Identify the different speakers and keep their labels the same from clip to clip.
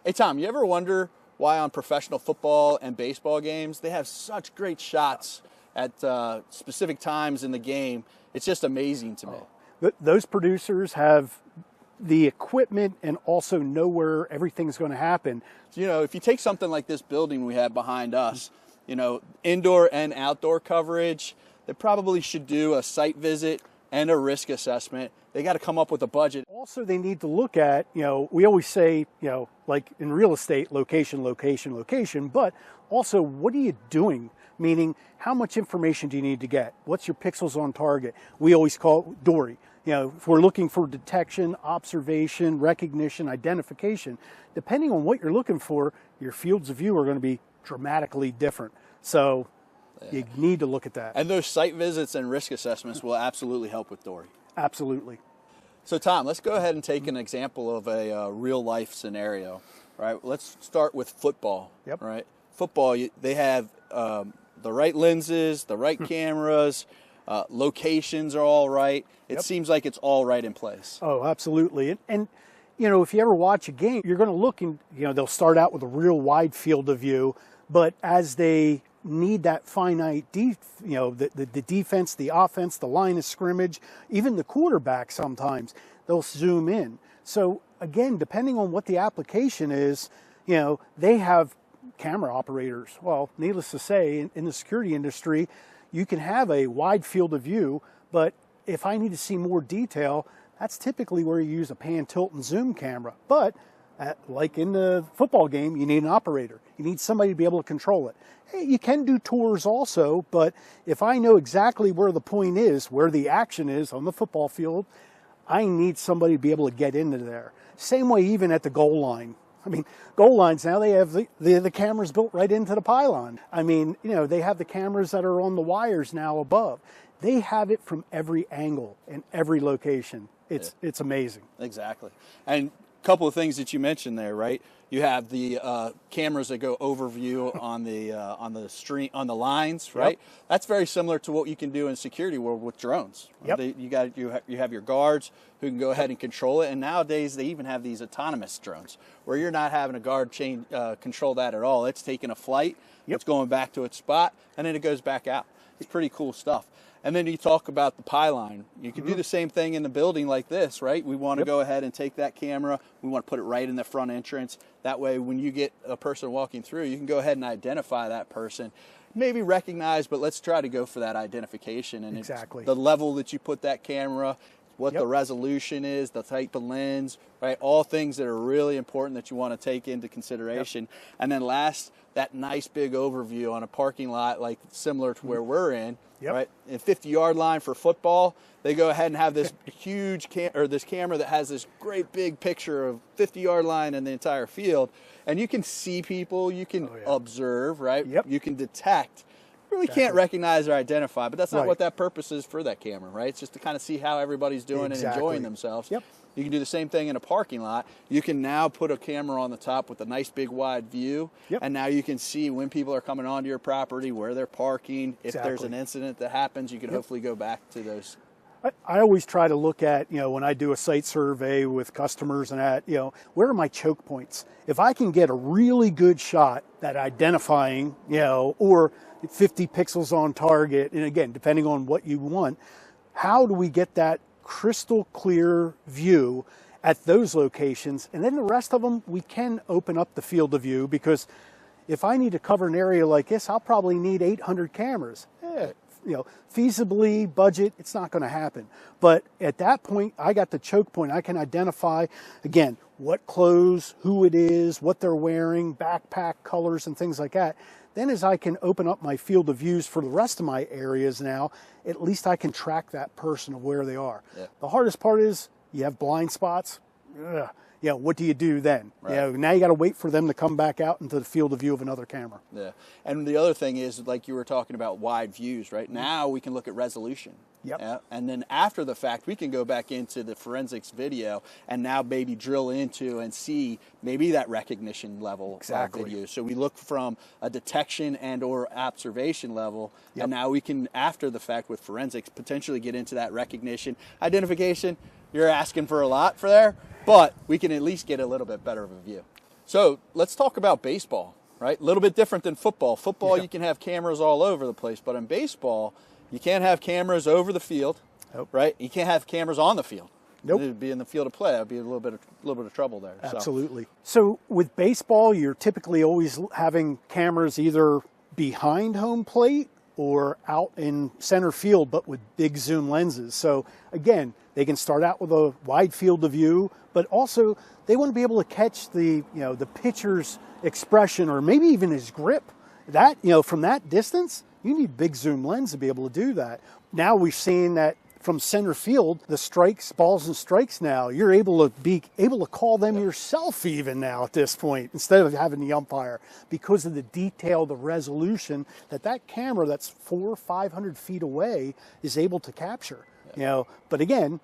Speaker 1: Hey, Tom, you ever wonder why on professional football and baseball games they have such great shots at specific times in the game? It's just amazing to me.
Speaker 2: Those producers have the equipment and also know where everything's going to happen.
Speaker 1: You know, if you take something like this building we have behind us, you know, indoor and outdoor coverage, they probably should do a site visit and a risk assessment. They got to come up with a budget.
Speaker 2: Also, they need to look at, you know, we always say, you know, like in real estate, location, location, location, but also what are you doing? Meaning, how much information do you need to get? What's your pixels on target? We always call it Dory. You know, if we're looking for detection, observation, recognition, identification, depending on what you're looking for, your fields of view are going to be dramatically different. So you need to look at that.
Speaker 1: And those site visits and risk assessments will absolutely help with Dory.
Speaker 2: Absolutely.
Speaker 1: So Tom, let's go ahead and take an example of a real life scenario, right? Let's start with football, right? Football, they have the right lenses, the right cameras, locations are all right. It seems like it's all right in place.
Speaker 2: Oh, absolutely. And you know, if you ever watch a game, you're going to look and, you know, they'll start out with a real wide field of view, but as they need that finite, you know, the defense, the offense, the line of scrimmage, even the quarterback sometimes, they'll zoom in. So again, depending on what the application is, you know, they have camera operators. Well, needless to say, in the security industry, you can have a wide field of view, but if I need to see more detail, that's typically where you use a pan, tilt, and zoom camera. But like in the football game, you need an operator. You need somebody to be able to control it. Hey, you can do tours also, but if I know exactly where the point is, where the action is on the football field, I need somebody to be able to get into there. Same way even at the goal line. I mean, goal lines now, they have the cameras built right into the pylon. I mean, you know, they have the cameras that are on the wires now above. They have it from every angle and every location. It's amazing.
Speaker 1: Exactly. And a couple of things that you mentioned there, right? You have the cameras that go overview on the lines, right? That's very similar to what you can do in security world with drones. You have your guards who can go ahead and control it, and nowadays they even have these autonomous drones where you're not having a guard control that at all. It's taking a flight, it's going back to its spot, and then it goes back out. It's pretty cool stuff. And then you talk about the pylon. You can do the same thing in the building like this, right? We want to go ahead and take that camera. We want to put it right in the front entrance. That way, when you get a person walking through, you can go ahead and identify that person. Maybe recognize, but let's try to go for that identification. And the level that you put that camera, what the resolution is, the type of lens, right? All things that are really important that you want to take into consideration. And then last, that nice big overview on a parking lot, like similar to where we're in, right? In 50-yard line for football, they go ahead and have this huge this camera that has this great big picture of 50-yard line and the entire field. And you can see people, you can observe, right? You can detect. Really can't recognize or identify, but that's not what that purpose is for that camera, right? It's just to kind of see how everybody's doing and enjoying themselves. You can do the same thing in a parking lot. You can now put a camera on the top with a nice big wide view, and now you can see when people are coming onto your property, where they're parking. If there's an incident that happens, you can hopefully go back to those.
Speaker 2: I always try to look at, you know, when I do a site survey with customers and that, you know, where are my choke points? If I can get a really good shot that identifying, you know, or 50 pixels on target, and again, depending on what you want, how do we get that crystal clear view at those locations? And then the rest of them, we can open up the field of view, because if I need to cover an area like this, I'll probably need 800 cameras. You know, feasibly, budget, it's not going to happen. But at that point, I got the choke point. I can identify, again, what clothes, who it is, what they're wearing, backpack colors, and things like that. Then as I can open up my field of views for the rest of my areas now, at least I can track that person of where they are. The hardest part is you have blind spots. You know, what do you do then? You know, now you got to wait for them to come back out into the field of view of another camera.
Speaker 1: And the other thing is, like you were talking about wide views, right? Now we can look at resolution. And then after the fact, we can go back into the forensics video and now maybe drill into and see maybe that recognition level of video. So we look from a detection and or observation level, and now we can, after the fact with forensics, potentially get into that recognition. Identification, you're asking for a lot for there, but we can at least get a little bit better of a view. So let's talk about baseball, right? A little bit different than football. Football,
Speaker 2: Yeah.
Speaker 1: you can have cameras all over the place, but in baseball, you can't have cameras over the field,
Speaker 2: Nope.
Speaker 1: right? You can't have cameras on the field.
Speaker 2: Nope.
Speaker 1: It'd be in the field of play. That'd be a little bit of trouble there. So.
Speaker 2: Absolutely. So with baseball, you're typically always having cameras either behind home plate or out in center field, but with big zoom lenses. So again, they can start out with a wide field of view, but also they want to be able to catch the pitcher's expression or maybe even his grip. That, from that distance, you need big zoom lens to be able to do that. Now we've seen that from center field, the strikes, balls and strikes now, you're able to call them yourself even now at this point, instead of having the umpire, because of the detail, the resolution that camera that's 400 or 500 feet away is able to capture. But again,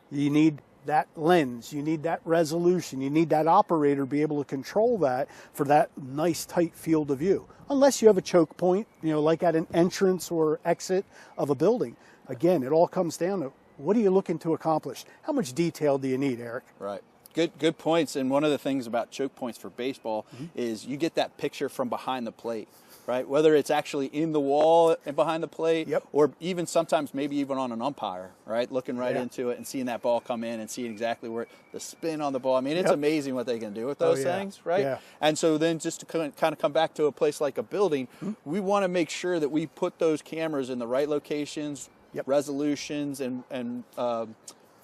Speaker 2: you need that lens, you need that resolution, you need that operator to be able to control that for that nice tight field of view. Unless you have a choke point, like at an entrance or exit of a building. Again, it all comes down to what are you looking to accomplish? How much detail do you need, Eric?
Speaker 1: Right. Good points. And one of the things about choke points for baseball is you get that picture from behind the plate, right? Whether it's actually in the wall and behind the plate,
Speaker 2: Yep.
Speaker 1: or even sometimes maybe even on an umpire, right? Looking right
Speaker 2: Yeah.
Speaker 1: into it and seeing that ball come in and seeing exactly where the spin on the ball. I mean, it's
Speaker 2: Yep.
Speaker 1: amazing what they can do with those
Speaker 2: yeah.
Speaker 1: things, right?
Speaker 2: Yeah.
Speaker 1: And so then just to kind of come back to a place like a building, we want to make sure that we put those cameras in the right locations,
Speaker 2: Yep.
Speaker 1: resolutions, and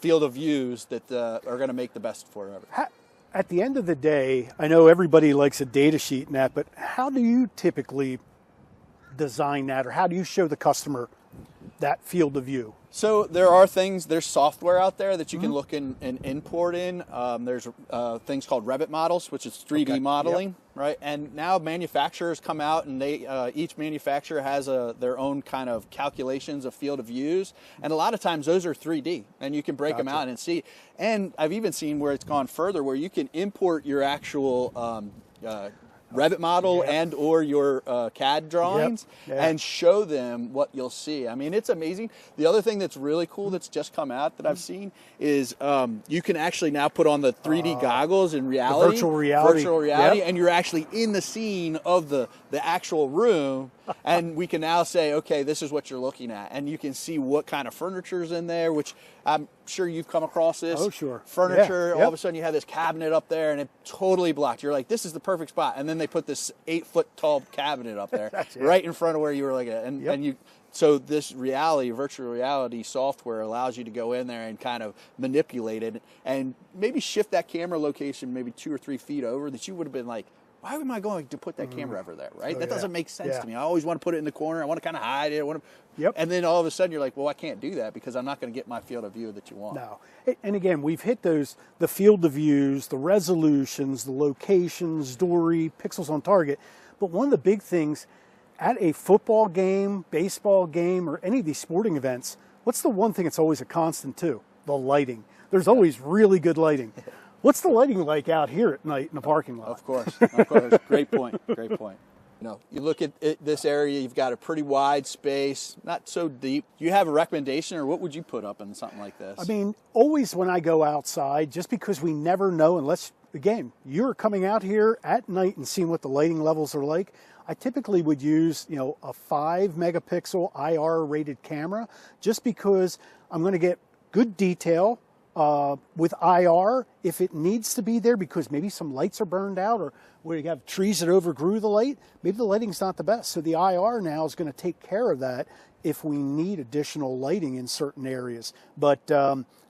Speaker 1: field of views that are going to make the best for it.
Speaker 2: At the end of the day, I know everybody likes a data sheet and that, but how do you typically design that, or how do you show the customer that field of view?
Speaker 1: So there's software out there that you can look in and import in. There's things called Revit models, which is 3D
Speaker 2: Okay.
Speaker 1: modeling,
Speaker 2: Yep.
Speaker 1: right? And now manufacturers come out and each manufacturer has their own kind of calculations of field of views. And a lot of times those are 3D and you can break them
Speaker 2: Gotcha.
Speaker 1: out and see. And I've even seen where it's gone further where you can import your actual Revit model
Speaker 2: Yep.
Speaker 1: and or your CAD drawings
Speaker 2: Yeah.
Speaker 1: and show them what you'll see. I mean, it's amazing. The other thing that's really cool that's just come out that I've seen is you can actually now put on the 3D goggles in reality.
Speaker 2: virtual reality. Yep.
Speaker 1: And you're actually in the scene of the actual room. And we can now say, okay, this is what you're looking at. And you can see what kind of furniture's in there, which I'm sure you've come across this.
Speaker 2: Oh, sure.
Speaker 1: Furniture,
Speaker 2: Yeah.
Speaker 1: all
Speaker 2: Yep.
Speaker 1: of a sudden you have this cabinet up there and it totally blocked. You're like, this is the perfect spot. And then they put this 8-foot tall cabinet up there
Speaker 2: That's it.
Speaker 1: right in front of where you were looking at. And,
Speaker 2: Yep.
Speaker 1: and so this virtual reality software allows you to go in there and kind of manipulate it and maybe shift that camera location maybe 2 or 3 feet over that you would have been like, why am I going to put that camera over there, right?
Speaker 2: Oh,
Speaker 1: That
Speaker 2: yeah.
Speaker 1: doesn't make sense
Speaker 2: Yeah.
Speaker 1: to me. I always want to put it in the corner. I want to kind of hide it. I want to,
Speaker 2: Yep.
Speaker 1: And then all of a sudden you're like, well, I can't do that because I'm not going to get my field of view that you want.
Speaker 2: No. And again, we've hit the field of views, the resolutions, the locations, Dory, pixels on target. But one of the big things at a football game, baseball game, or any of these sporting events, what's the one thing that's always a constant too? The lighting. There's always really good lighting. What's the lighting like out here at night in the parking lot?
Speaker 1: Of course. Great point. Great point. You look at this area, you've got a pretty wide space, not so deep. Do you have a recommendation or what would you put up in something like this?
Speaker 2: I mean, always when I go outside, just because we never know unless, again, you're coming out here at night and seeing what the lighting levels are like, I typically would use, a 5 megapixel IR rated camera just because I'm going to get good detail with IR if it needs to be there because maybe some lights are burned out or where you have trees that overgrew the light, maybe the lighting's not the best. So the IR now is going to take care of that if we need additional lighting in certain areas. But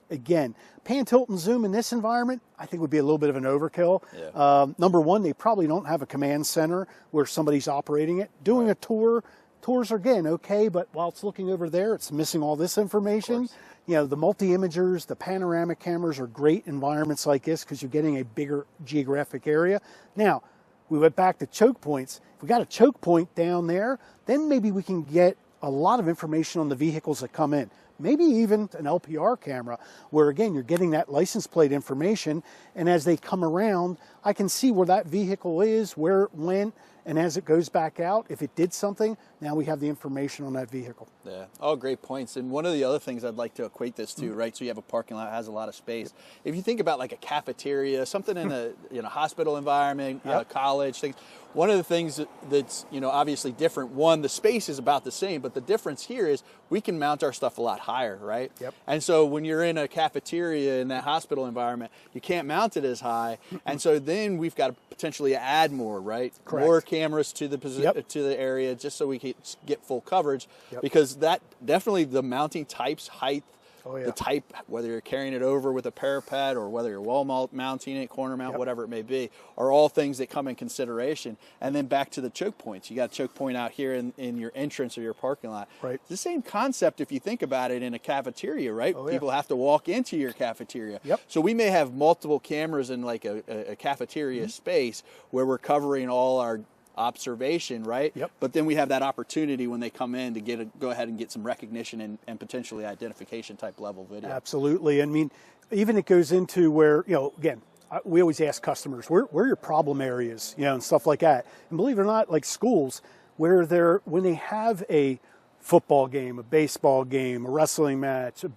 Speaker 2: again, pan, tilt, and zoom in this environment, I think would be a little bit of an overkill.
Speaker 1: Yeah.
Speaker 2: Number one, they probably don't have a command center where somebody's operating it. Doing a tours are, again, okay, but while it's looking over there, it's missing all this information. The multi-imagers, the panoramic cameras are great environments like this because you're getting a bigger geographic area. Now, we went back to choke points. If we got a choke point down there, then maybe we can get a lot of information on the vehicles that come in. maybe even an LPR camera, where again, you're getting that license plate information, and as they come around, I can see where that vehicle is, where it went, and as it goes back out, if it did something, now we have the information on that vehicle.
Speaker 1: Yeah, all great points. And one of the other things I'd like to equate this to, right? So you have a parking lot that has a lot of space. If you think about like a cafeteria, something in a hospital environment, college, things. One of the things that's obviously different. One, the space is about the same, but the difference here is we can mount our stuff a lot higher, right?
Speaker 2: Yep.
Speaker 1: And so when you're in a cafeteria in that hospital environment, you can't mount it as high, and so then we've got to potentially add more, right?
Speaker 2: Correct.
Speaker 1: More cameras to the to the area just so we can get full coverage, because that definitely the mounting types, height, the type, whether you're carrying it over with a parapet or whether you're wall mounting it, corner mount, whatever it may be, are all things that come in consideration. And then back to the choke points. You got a choke point out here in your entrance or your parking lot.
Speaker 2: Right.
Speaker 1: It's the same concept if you think about it in a cafeteria, right? People have to walk into your cafeteria. So we may have multiple cameras in like a cafeteria space where we're covering all our observation, right? But then we have that opportunity when they come in to go ahead and get some recognition and potentially identification type level video.
Speaker 2: Absolutely. I mean, even it goes into where, again, we always ask customers, where are your problem areas, and stuff like that. And believe it or not, like schools, when they have a football game, a baseball game, a wrestling match, a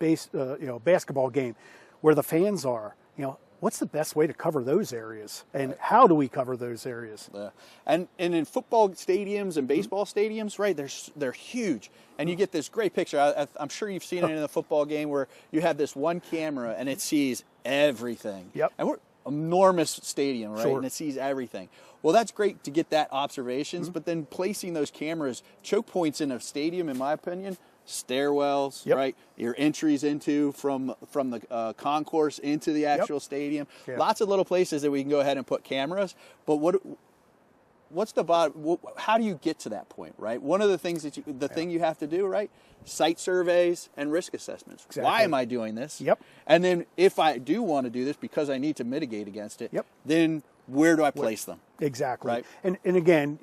Speaker 2: basketball game, where the fans are, what's the best way to cover those areas, and how do we cover those areas?
Speaker 1: And in football stadiums and baseball stadiums, right? They're huge, and you get this great picture. I'm sure you've seen it in a football game where you have this one camera and it sees everything. And we're enormous stadium, right? And it sees everything. Well, that's great to get that observations, but then placing those cameras, choke points in a stadium, in my opinion. Stairwells, right? Your entries into from the concourse into the actual stadium. Lots of little places that we can go ahead and put cameras. But how do you get to that point, right? One of the things that thing you have to do, right? Site surveys and risk assessments. Why am I doing this? And then if I do want to do this because I need to mitigate against it, then where do I place them?
Speaker 2: Exactly.
Speaker 1: Right?
Speaker 2: And again,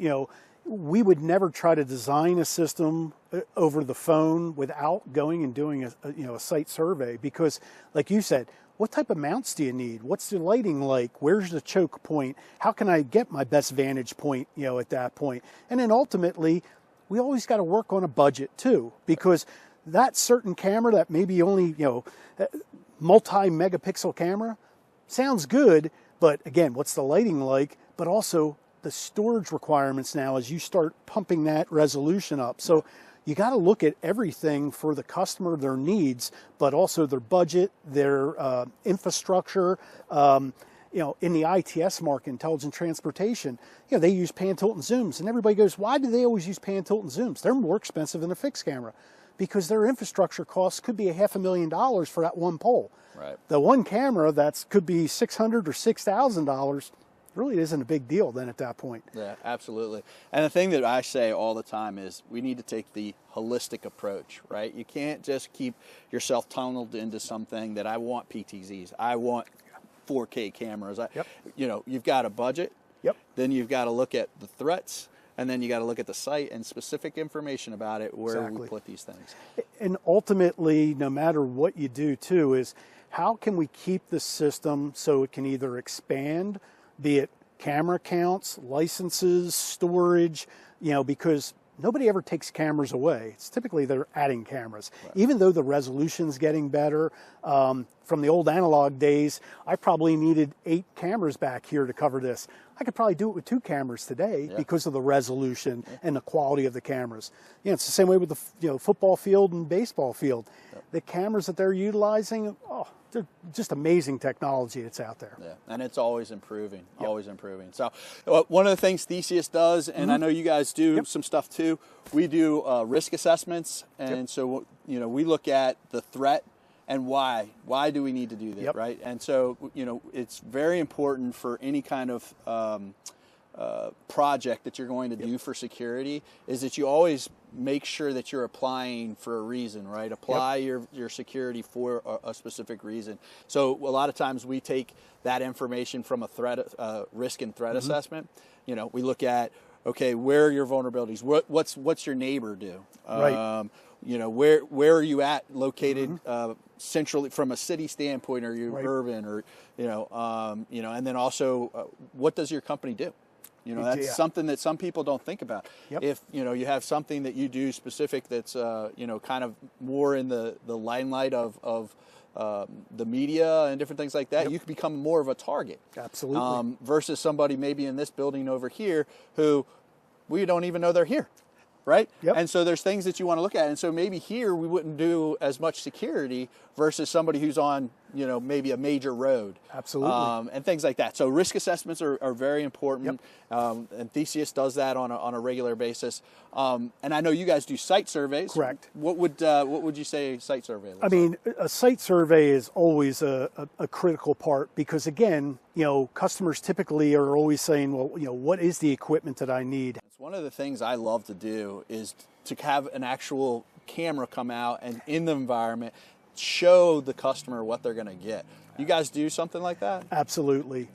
Speaker 2: we would never try to design a system over the phone without going and doing a site survey, because like you said, what type of mounts do you need? What's the lighting like? Where's the choke point? How can I get my best vantage point, at that point? And then ultimately, we always got to work on a budget too, because that certain camera that maybe only, multi-megapixel camera sounds good, but again, what's the lighting like? But also the storage requirements now as you start pumping that resolution up. So you got to look at everything for the customer, their needs, but also their budget, their infrastructure. In the ITS market, intelligent transportation, they use pan, tilt, and zooms. And everybody goes, why do they always use pan, tilt, and zooms? They're more expensive than a fixed camera, because their infrastructure costs could be $500,000 for that one pole.
Speaker 1: Right.
Speaker 2: The one camera could be $600,000 or $6,000 really isn't a big deal then at that point.
Speaker 1: Yeah, absolutely. And the thing that I say all the time is we need to take the holistic approach, right? You can't just keep yourself tunneled into something that I want PTZs, I want 4K cameras. You've got a budget. Then you've got to look at the threats, and then you got to look at the site and specific information about it, where we put these things.
Speaker 2: And ultimately, no matter what you do too, is how can we keep the system so it can either expand, be it camera counts, licenses, storage, because nobody ever takes cameras away. It's typically they're adding cameras. Even though the resolution's getting better, from the old analog days, I probably needed 8 cameras back here to cover this. I could probably do it with 2 cameras today because of the resolution and the quality of the cameras. It's the same way with the football field and baseball field. The cameras that they're utilizing, they're just amazing technology that's out there.
Speaker 1: Yeah, and it's always improving, always improving. So one of the things Theseus does, and I know you guys do some stuff too, we do risk assessments. And so, we look at the threat and why. Why do we need to do this, right? And so, it's very important for any kind of project that you're going to do for security is that you always make sure that you're applying for a reason, right? Apply your security for a specific reason. So a lot of times we take that information from a threat, risk and threat assessment. We look at, okay, where are your vulnerabilities? What's your neighbor do?
Speaker 2: Right.
Speaker 1: You know, where are you at located centrally from a city standpoint? Are you urban, or you know, and then also what does your company do? You know, that's something that some people don't think about. If, you know, you have something that you do specific that's, you know, kind of more in the limelight of the media and different things like that, you could become more of a target.
Speaker 2: Absolutely.
Speaker 1: Versus somebody maybe in this building over here who we don't even know they're here. Right? And so there's things that you want to look at. And so maybe here we wouldn't do as much security versus somebody who's on, you know, maybe a major road.
Speaker 2: Absolutely.
Speaker 1: And things like that. So risk assessments are very important. And Theseus does that on a regular basis. And I know you guys do site surveys.
Speaker 2: Correct.
Speaker 1: What would you say a site survey looks like?
Speaker 2: I mean, a site survey is always a critical part because, again, you know, customers typically are always saying, well, you know, what is the equipment that I need?
Speaker 1: One of the things I love to do is to have an actual camera come out and in the environment show the customer what they're going to get. You guys do something like that?
Speaker 2: Absolutely.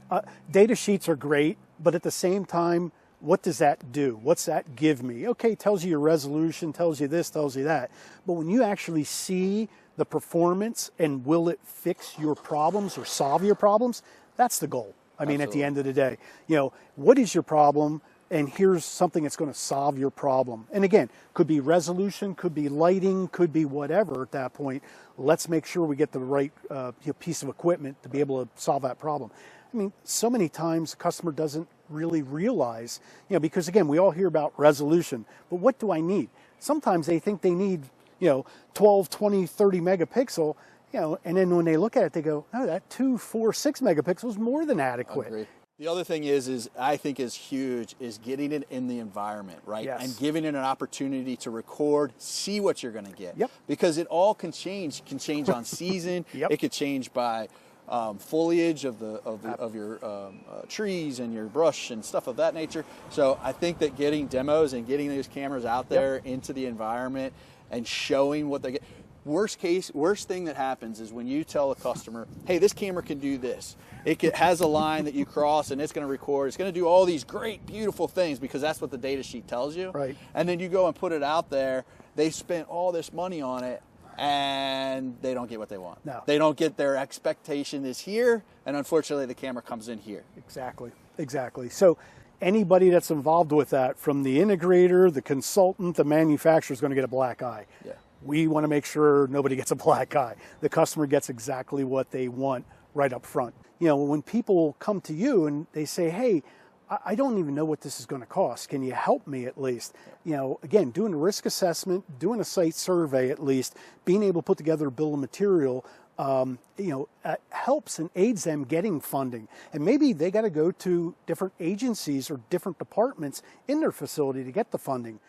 Speaker 2: Data sheets are great, but at the same time, what does that do? What's that give me? Okay, it tells you your resolution, tells you this, tells you that. But when you actually see the performance and will it fix your problems or solve your problems, that's the goal. I mean, at the end of the day, you know, what is your problem? And here's something that's going to solve your problem. And again, could be resolution, could be lighting, could be whatever at that point. Let's make sure we get the right piece of equipment to be able to solve that problem. I mean, so many times the customer doesn't really realize, you know, because again, we all hear about resolution, but what do I need? Sometimes they think they need, you know, 12, 20, 30 megapixel, you know, and then when they look at it, they go, oh, that 2, 4, 6 megapixels is more than adequate.
Speaker 1: Agreed. The other thing is I think is huge is getting it in the environment, right?
Speaker 2: Yes.
Speaker 1: And giving it an opportunity to record, see what you're going to get. Because it all can change. It can change on season. It could change by foliage of your trees and your brush and stuff of that nature. So I think that getting demos and getting these cameras out there into the environment and showing what they get. Worst thing that happens is when you tell a customer, hey, this camera can do this. Has a line that you cross and it's going to record. It's going to do all these great, beautiful things because that's what the data sheet tells you.
Speaker 2: Right.
Speaker 1: And then you go and put it out there. They spent all this money on it and they don't get what they want.
Speaker 2: No.
Speaker 1: They don't get their expectation is here, and unfortunately the camera comes in here.
Speaker 2: Exactly. So anybody that's involved with that, from the integrator, the consultant, the manufacturer, is going to get a black eye. We want to make sure nobody gets a black eye. The customer gets exactly what they want right up front. You know, when people come to you and they say, hey, I don't even know what this is going to cost. Can you help me at least? You know, again, doing a risk assessment, doing a site survey at least, being able to put together a bill of material, you know, helps and aids them getting funding. And maybe they got to go to different agencies or different departments in their facility to get the funding.